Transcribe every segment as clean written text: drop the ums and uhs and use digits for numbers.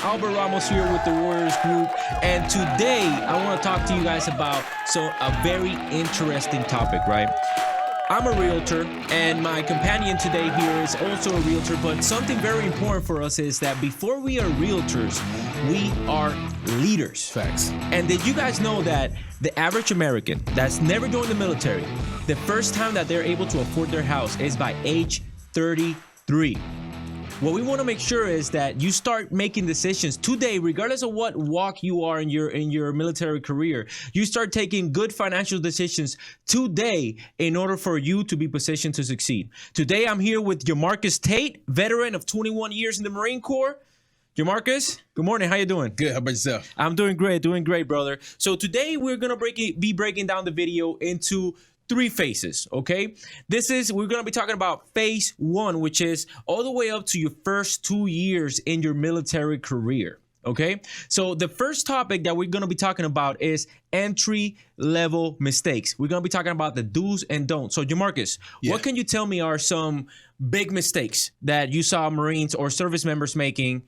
Albert Ramos here with the Warriors Group, and today I want to talk to you guys about a very interesting topic, right? I'm a realtor, and my companion today here is also a realtor, but something very important for us is that before we are realtors, we are leaders. Facts. And did you guys know that the average American that's never joined the military, the first time that they're able to afford their house is by age 33? What we want to make sure is that you start making decisions today, regardless of what walk you are in your military career. You start taking good financial decisions today in order for you to be positioned to succeed. Today, I'm here with Jermarcus Tate, veteran of 21 years in the Marine Corps. Jermarcus, good morning. How you doing? Good. How about yourself? I'm doing great, brother. So today, we're going to be breaking down the video into 3 phases, okay? We're going to be talking about phase 1, which is all the way up to your first 2 years in your military career, okay? So the first topic that we're going to be talking about is entry-level mistakes. We're going to be talking about the do's and don'ts. So, Jermarcus, what can you tell me are some big mistakes that you saw Marines or service members making,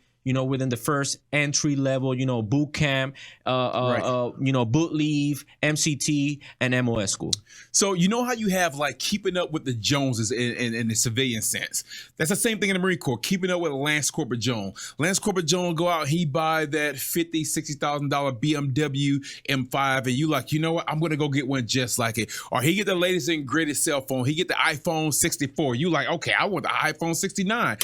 within the first entry level, boot camp, boot leave, MCT, and MOS school? So you know how you have like keeping up with the Joneses in the civilian sense? That's the same thing in the Marine Corps, keeping up with Lance Corporal Jones. Lance Corporal Jones go out, he buy that $50,000, $60,000 BMW M5, and you like, you know what? I'm going to go get one just like it. Or he get the latest and greatest cell phone. He get the iPhone 64. You like, okay, I want the iPhone 69.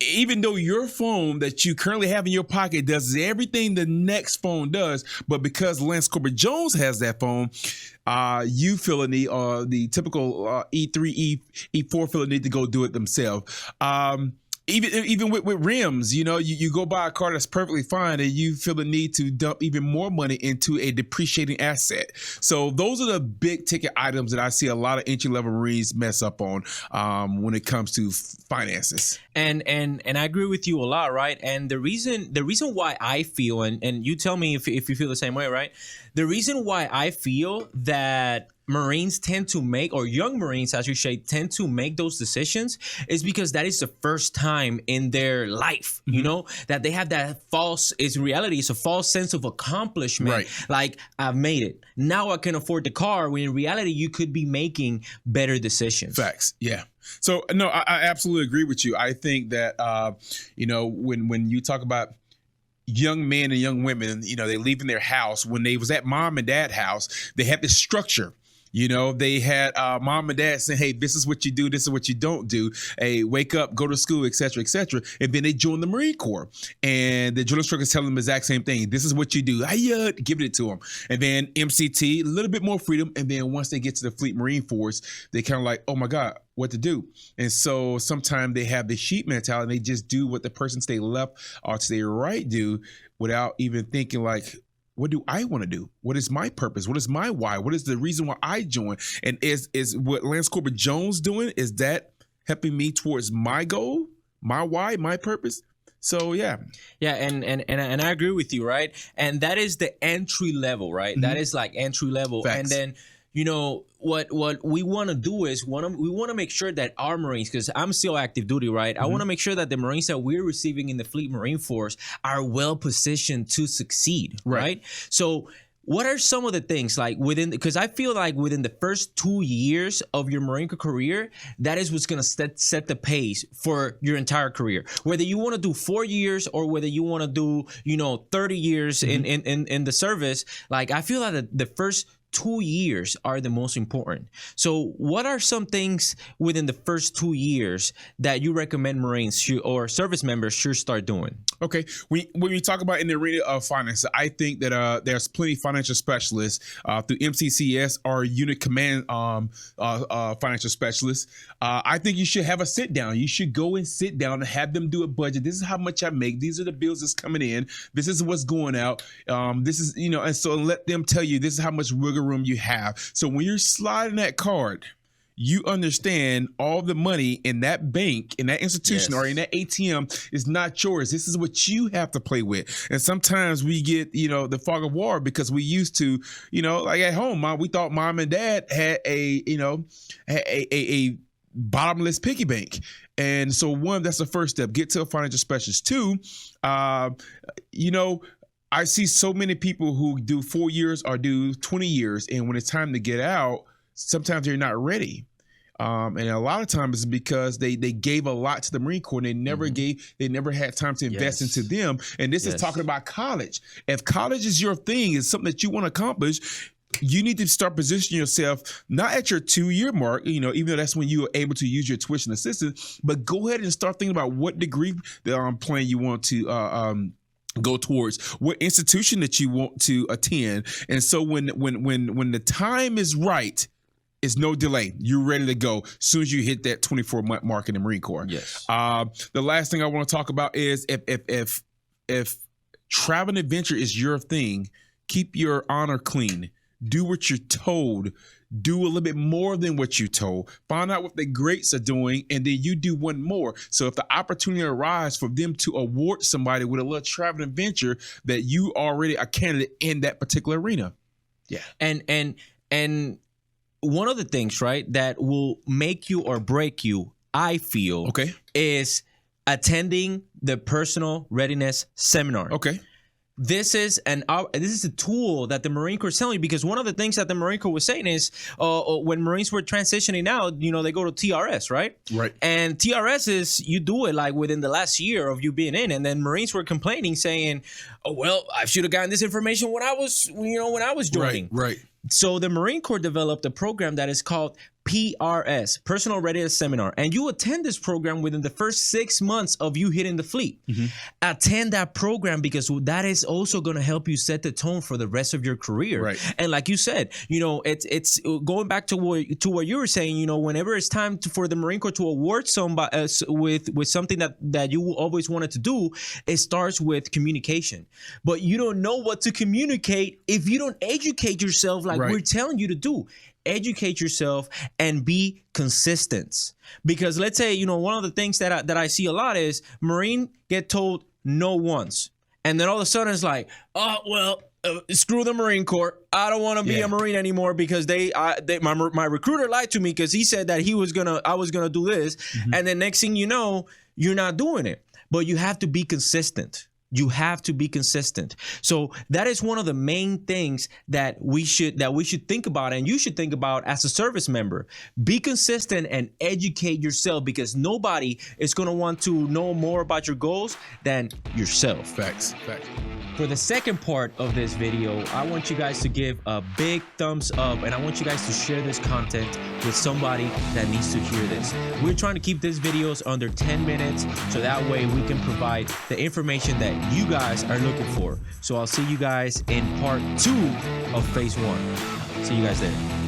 Even though your phone that you currently have in your pocket does everything the next phone does, but because Lance Corporal Jones has that phone, you feel a need, or the typical E3, E4 feel a need to go do it themselves. Even with rims, you go buy a car that's perfectly fine and you feel the need to dump even more money into a depreciating asset. So those are the big ticket items that I see a lot of entry level Marines mess up on when it comes to finances. And I agree with you a lot, right? And the reason why I feel, and you tell me if you feel the same way, right? The reason why I feel that Marines tend to make, or young Marines, as you say, tend to make those decisions is because that is the first time in their life, that they have that it's a false sense of accomplishment. Right. Like, I've made it. Now I can afford the car, when in reality, you could be making better decisions. Facts. Yeah. So, no, I absolutely agree with you. I think that, when you talk about young men and young women, they leaving their house, when they was at mom and dad house, they had this structure. They had mom and dad saying, hey, this is what you do, this is what you don't do. Hey, wake up, go to school, et cetera, et cetera. And then they joined the Marine Corps. And the drill instructors tell them the exact same thing. This is what you do. Give it to them. And then MCT, a little bit more freedom. And then once they get to the Fleet Marine Force, they kind of like, oh my God, what to do. And so sometimes they have the sheep mentality and they just do what the person to their left or to their right do without even thinking like, what do I want to do? What is my purpose? What is my why? What is the reason why I joined? And is what Lance Corporal Jones doing? Is that helping me towards my goal, my why, my purpose? So yeah, and I agree with you, right? And that is the entry level, right? Mm-hmm. That is like entry level. Facts. And then what we want to do is we want to make sure that our Marines, because I'm still active duty, right? Mm-hmm. I want to make sure that the Marines that we're receiving in the Fleet Marine Force are well positioned to succeed, right? So what are some of the things like because I feel like within the first 2 years of your Marine career, that is what's going to set the pace for your entire career. Whether you want to do 4 years or whether you want to do, 30 years in the service, like I feel like the first 2 years are the most important. So what are some things within the first 2 years that you recommend Marines or service members should start doing? Okay. When we talk about in the arena of finance, I think that there's plenty of financial specialists through MCCS or unit command financial specialists. I think you should have a sit down. You should go and sit down and have them do a budget. This is how much I make. These are the bills that's coming in. This is what's going out. This is, and so let them tell you this is how much wiggle room you have. So when you're sliding that card, you understand all the money in that bank, in that institution, or in that ATM is not yours. This is what you have to play with. And sometimes we get, the fog of war because we used to, like at home, we thought mom and dad had a bottomless piggy bank. And so one, that's the first step. Get to a financial specialist. Two, you know, I see so many people who do 4 years or do 20 years. And when it's time to get out, sometimes they're not ready. And a lot of times it's because they gave a lot to the Marine Corps and they never had time to invest into them. And this is talking about college. If college is your thing, it's something that you want to accomplish, you need to start positioning yourself not at your 2-year mark, you know, even though that's when you are able to use your tuition assistance, but go ahead and start thinking about what degree plan you want to go towards, what institution that you want to attend. And so when the time is right, it's no delay. You're ready to go as soon as you hit that 24-month mark in the Marine Corps. Yes. The last thing I want to talk about is if travel and adventure is your thing, keep your honor clean. Do what you're told. Do a little bit more than what you're told. Find out what the greats are doing, and then you do one more. So if the opportunity arises for them to award somebody with a little travel and adventure, that you already a candidate in that particular arena. Yeah. And one of the things, right, that will make you or break you, I feel, is attending the personal readiness seminar. Okay. This is a tool that the Marine Corps is telling you, because one of the things that the Marine Corps was saying is when Marines were transitioning out, you know, they go to TRS, right? Right. And TRS is, you do it like within the last year of you being in, and then Marines were complaining saying, oh, well, I should have gotten this information when I was joining. Right. So the Marine Corps developed a program that is called PRS, Personal Readiness Seminar. And you attend this program within the first 6 months of you hitting the fleet. Attend that program, because that is also going to help you set the tone for the rest of your career. Right. And like you said, you know, it's going back to what you were saying, you know, whenever it's time for the Marine Corps to award somebody with something that you always wanted to do, it starts with communication. But you don't know what to communicate if you don't educate yourself like we're telling you to do. Educate yourself and be consistent. Because let's say, you know, one of the things that I see a lot is Marine get told no once. And then all of a sudden it's like, oh, well, screw the Marine Corps. I don't want to be a Marine anymore because my recruiter lied to me because he said that I was gonna do this. And then next thing you know, you're not doing it. But you have to be consistent. You have to be consistent. So that is one of the main things that we should think about, and you should think about as a service member. Be consistent and educate yourself, because nobody is going to want to know more about your goals than yourself. Facts. For the second part of this video, I want you guys to give a big thumbs up, and I want you guys to share this content with somebody that needs to hear this. We're trying to keep these videos under 10 minutes, so that way we can provide the information that you guys are looking for. So I'll see you guys in part 2 of phase 1. See you guys there.